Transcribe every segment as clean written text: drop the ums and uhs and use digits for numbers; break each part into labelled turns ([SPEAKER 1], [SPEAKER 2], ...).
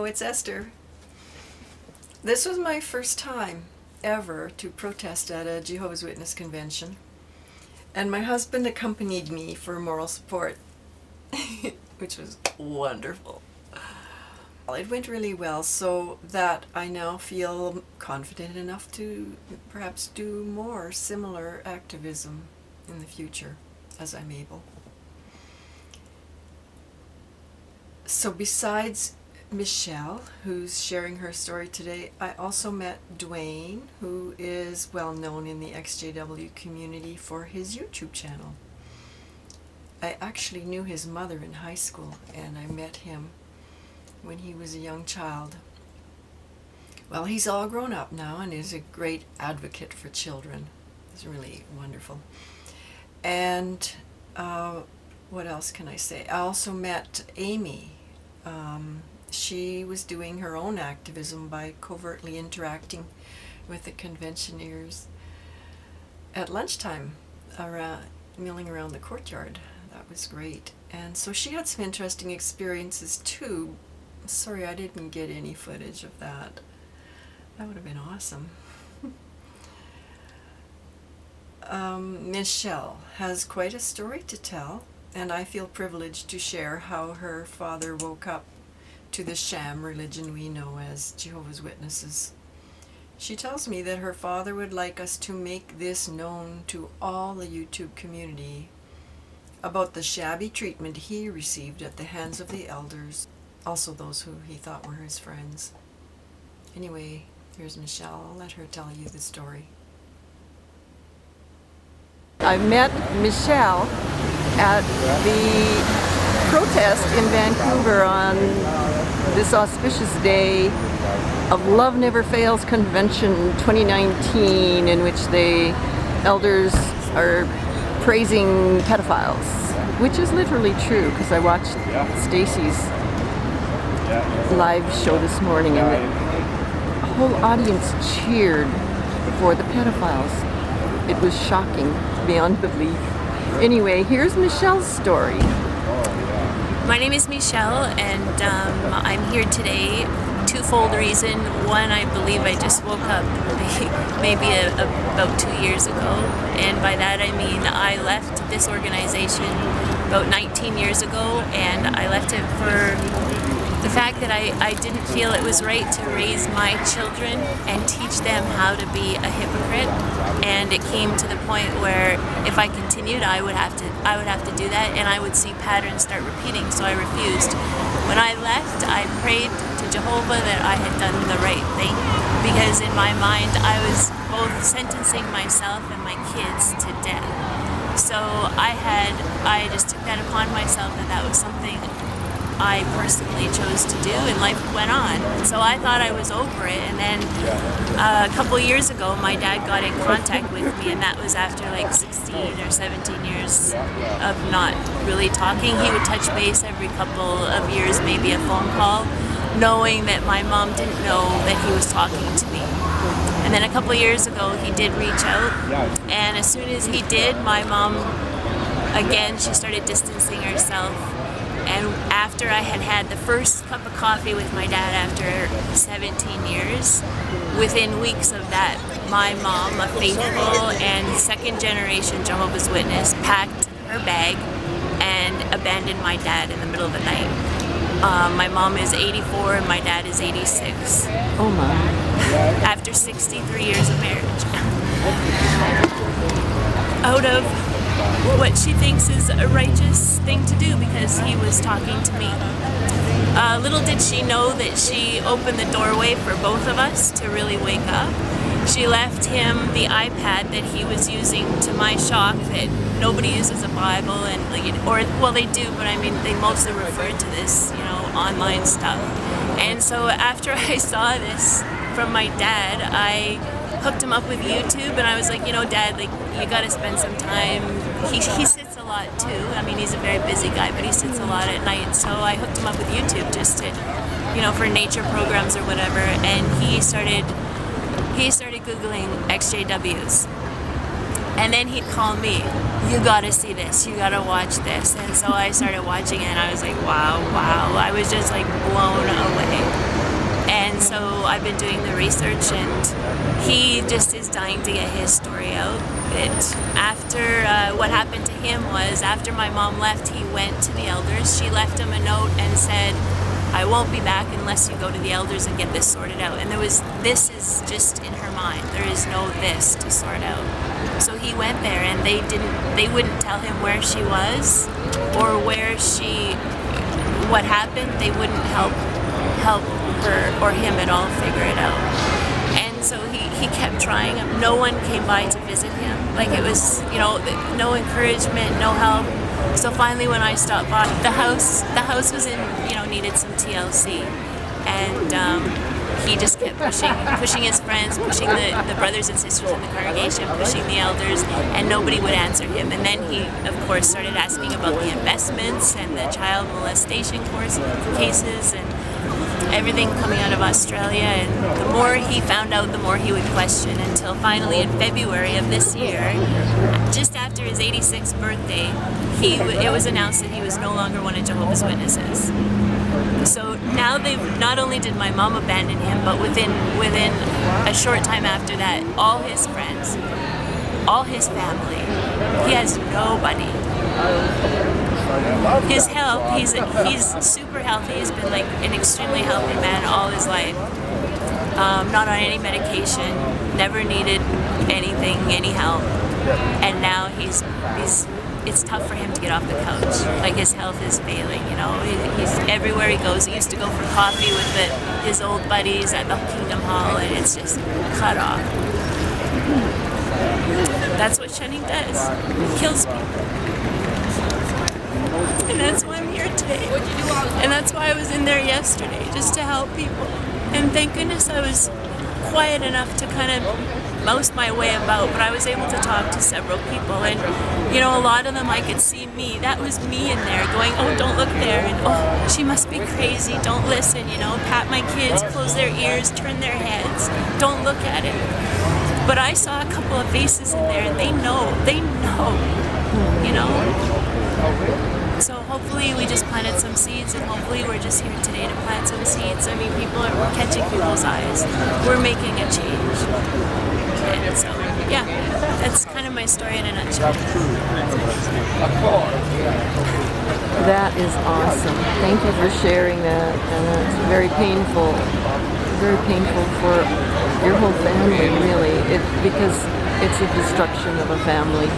[SPEAKER 1] it's Esther. This was my first time ever to protest at a Jehovah's Witness convention, and my husband accompanied me for moral support, which was wonderful. It went really well, so that I now feel confident enough to perhaps do more similar activism in the future as I'm able. So besides Mechelle, who's sharing her story today, I also met Dwayne, who is well known in the EXJW community for his YouTube channel. I actually knew his mother in high school, and I met him when he was a young child. Well, he's all grown up now and is a great advocate for children. It's really wonderful. And what else can I say? I also met Amy. She was doing her own activism by covertly interacting with the conventioneers at lunchtime, milling around the courtyard. That was great. And so she had some interesting experiences too. Sorry, I didn't get any footage of that. That would have been awesome. Mechelle has quite a story to tell, and I feel privileged to share how her father woke up to the sham religion we know as Jehovah's Witnesses. She tells me that her father would like us to make this known to all the YouTube community about the shabby treatment he received at the hands of the elders, also those who he thought were his friends. Anyway, here's Mechelle. I'll let her tell you the story. I met Mechelle at the protest in Vancouver on this auspicious day of Love Never Fails Convention 2019, in which the elders are praising pedophiles, which is literally true because I watched Stacy's live show this morning and the whole audience cheered for the pedophiles. It was shocking beyond belief. Anyway, here's Mechelle's story.
[SPEAKER 2] My name is Mechelle, and I'm here today. Twofold reason. One, I believe I just woke up maybe about 2 years ago, and by that I mean I left this organization about 19 years ago, and I left it for the fact that I didn't feel it was right to raise my children and teach them how to be a hypocrite, and it came to the point where if I continued I would have to do that, and I would see patterns start repeating, so I refused. When I left, I prayed to Jehovah that I had done the right thing, because in my mind I was both sentencing myself and my kids to death. So I just took that upon myself that was something I personally chose to do, and life went on. So I thought I was over it, and then a couple years ago my dad got in contact with me, and that was after like 16 or 17 years of not really talking. He would touch base every couple of years, maybe a phone call, knowing that my mom didn't know that he was talking to me. And then a couple of years ago he did reach out, and as soon as he did, my mom, again, she started distancing herself. And after I had had the first cup of coffee with my dad after 17 years, within weeks of that, my mom, a faithful and second generation Jehovah's Witness, packed her bag and abandoned my dad in the middle of the night. My mom is 84 and my dad is 86.
[SPEAKER 1] Oh my.
[SPEAKER 2] After 63 years of marriage. Out of what she thinks is a righteous thing to do, because he was talking to me. Little did she know that she opened the doorway for both of us to really wake up. She left him the iPad that he was using, to my shock that nobody uses a Bible, and well, they do, but I mean they mostly refer to this, online stuff. And so after I saw this from my dad, I hooked him up with YouTube, and I was like, Dad, you gotta spend some time. He sits a lot too. I mean, he's a very busy guy, but he sits a lot at night. So I hooked him up with YouTube just to, for nature programs or whatever. And he started Googling XJWs. And then he'd call me. you gotta see this, you gotta watch this. And so I started watching it and I was like, wow, I was just like blown away. And so I've been doing the research, and he just is dying to get his story out. That after what happened to him was, after my mom left, he went to the elders. She left him a note and said, I won't be back unless you go to the elders and get this sorted out. And this is just in her mind. There is no this to sort out. So he went there, and they wouldn't tell him where she was or what happened. They wouldn't help her or him at all figure it out. And so he kept trying. No one came by to visit him. Like, it was, no encouragement, no help. So finally, when I stopped by, the house was in, needed some TLC, and he just kept pushing his friends, pushing the brothers and sisters in the congregation, pushing the elders, and nobody would answer him. And then he, of course, started asking about the investments and the child molestation cases and everything coming out of Australia. And the more he found out, the more he would question, until finally in February of this year, just after his 86th birthday, it was announced that he was no longer one of Jehovah's Witnesses. So now not only did my mom abandon him, but within a short time after that, all his friends, all his family, he has nobody. His health, he's super healthy. He's been like an extremely healthy man all his life. Not on any medication, never needed anything, any help. And now it's tough for him to get off the couch. Like, his health is failing, He's everywhere he goes. He used to go for coffee with his old buddies at the Kingdom Hall, and it's just cut off. That's what shunning does. It kills people. And that's why I'm here today. And that's why I was in there yesterday, just to help people. And thank goodness I was quiet enough to kind of mouse my way about, but I was able to talk to several people. And, a lot of them, I could see me. That was me in there going, oh, don't look there. And, oh, she must be crazy. Don't listen, pat my kids, close their ears, turn their heads. Don't look at it. But I saw a couple of faces in there, and they know. So hopefully we just planted some seeds, and hopefully we're just here today to plant some seeds. I mean, we're catching people's eyes. We're making a change. And so, yeah, that's kind of my story in a nutshell.
[SPEAKER 3] That is awesome. Thank you for sharing that. And it's very painful for your whole family, really, because it's a destruction of a family.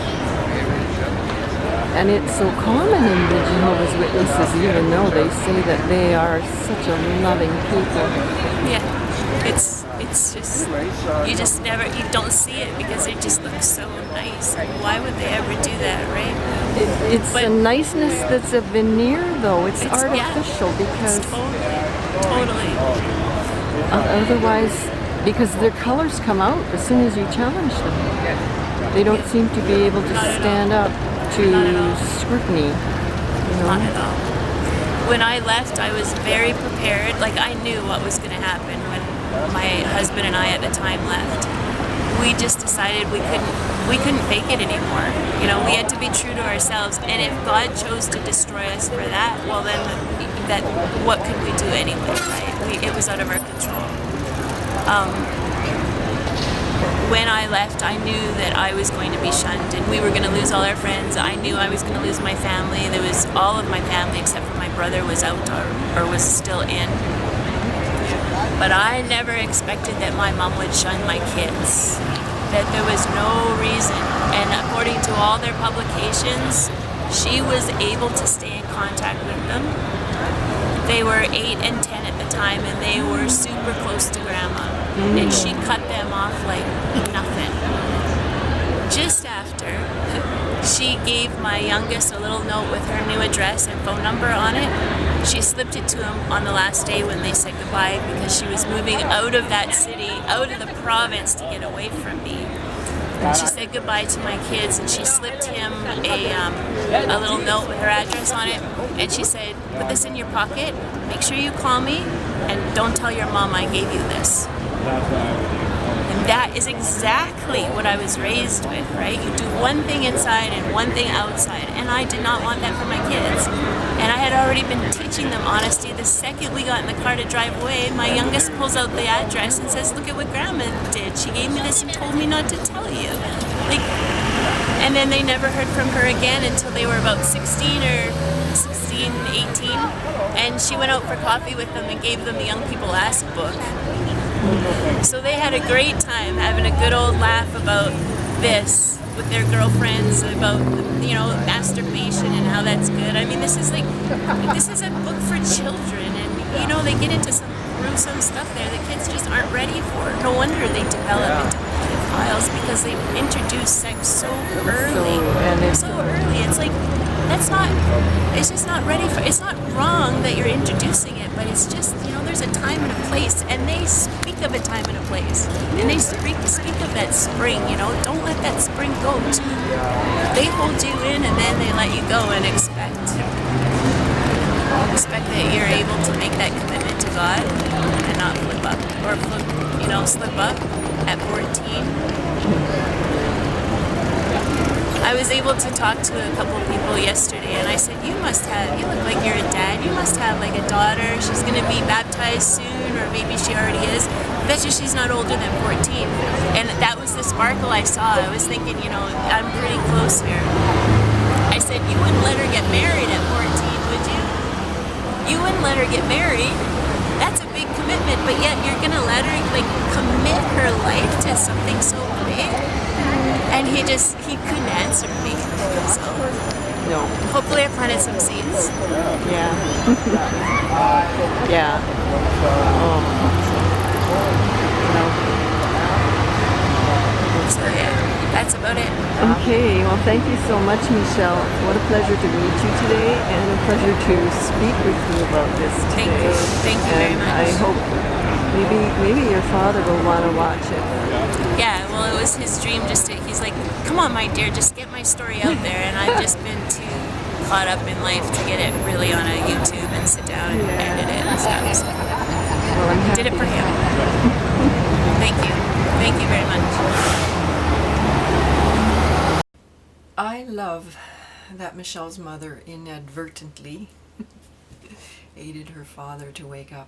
[SPEAKER 3] And it's so common in the Jehovah's Witnesses, even though they say that they are such a loving people.
[SPEAKER 2] Yeah, it's just, you don't see it because it just looks so nice. Why would they ever do that, right?
[SPEAKER 3] It's a niceness that's a veneer, though. It's artificial, because
[SPEAKER 2] totally.
[SPEAKER 3] Otherwise, because their colors come out as soon as you challenge them. They don't seem to be able to stand up to scrutiny.
[SPEAKER 2] Not at all. When I left, I was very prepared. Like, I knew what was going to happen when my husband and I at the time left. We just decided we couldn't fake it anymore. We had to be true to ourselves. And if God chose to destroy us for that, well, then what could we do anyway, right? It was out of our control. When I left, I knew that I was going to be shunned, and we were going to lose all our friends. I knew I was going to lose my family. There was all of my family except for my brother was out or was still in. But I never expected that my mom would shun my kids, that there was no reason. And according to all their publications, she was able to stay in contact with them. They were 8 and 10 at the time, and they were super close to Grandma. And she cut them off like nothing. Just after, she gave my youngest a little note with her new address and phone number on it. She slipped it to him on the last day when they said goodbye, because she was moving out of that city, out of the province, to get away from me. And she said goodbye to my kids, and she slipped him a little note with her address on it. And she said, put this in your pocket, make sure you call me, and don't tell your mom I gave you this. And that is exactly what I was raised with, right? You do one thing inside and one thing outside, and I did not want that for my kids. And I had already been teaching them honesty. The second we got in the car to drive away, my youngest pulls out the address and says, "Look at what Grandma did. She gave me this and told me not to tell you." Like, and then they never heard from her again until they were about 18, and she went out for coffee with them and gave them the Young People Ask book. So they had a great time having a good old laugh about this with their girlfriends, about, you know, masturbation and how that's good. I mean, this is a book for children, and, you know, they get into some gruesome stuff there the kids just aren't ready for. No wonder they develop into pedophiles, because they introduce sex so early. So early. It's like, it's just not ready for, it's not wrong that you're introducing it, but it's just, you know, there's a time and a place, and they speak of a time and a place, and they speak of that spring, you know, don't let that spring go. They hold you in and then they let you go and expect that you're able to make that commitment to God and not flip up, or slip up at 14. I was able to talk to a couple of people yesterday, and I said, you look like you're a dad, you must have like a daughter, she's going to be baptized soon, or maybe she already is. I bet you she's not older than 14. And that was the sparkle I saw. I was thinking, you know, I'm pretty close here. I said, you wouldn't let her get married at 14, would you? You wouldn't let her get married. That's a big commitment, but yet you're going to let her like commit her life to something so big? And he couldn't answer me. So
[SPEAKER 3] No.
[SPEAKER 2] hopefully I planted some seeds.
[SPEAKER 3] Yeah. Yeah. Oh.
[SPEAKER 2] So yeah, that's about it.
[SPEAKER 3] Okay, well, thank you so much, Mechelle. What a pleasure to meet you today, and a pleasure to speak with you about this today.
[SPEAKER 2] Thank you very much.
[SPEAKER 3] I hope maybe your father will want to watch it.
[SPEAKER 2] Yeah, well, it was his dream he's like, come on, my dear, just get my story out there. And I've just been too caught up in life to get it really on a YouTube and sit down and edit it and stuff. So
[SPEAKER 3] Well, I'm happy
[SPEAKER 2] did it for him. Thank you. Thank you very much.
[SPEAKER 1] I love that Michelle's mother inadvertently aided her father to wake up.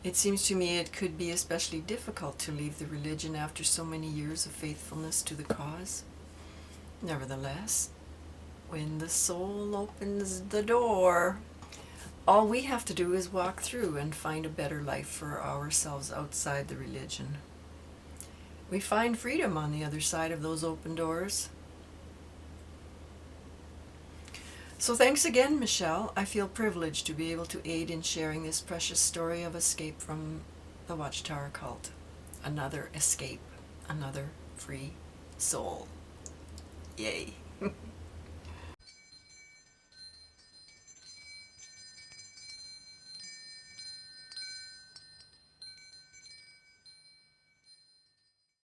[SPEAKER 1] It seems to me it could be especially difficult to leave the religion after so many years of faithfulness to the cause. Nevertheless, when the soul opens the door, all we have to do is walk through and find a better life for ourselves outside the religion. We find freedom on the other side of those open doors. So thanks again, Mechelle. I feel privileged to be able to aid in sharing this precious story of escape from the Watchtower cult. Another escape, another free soul. Yay.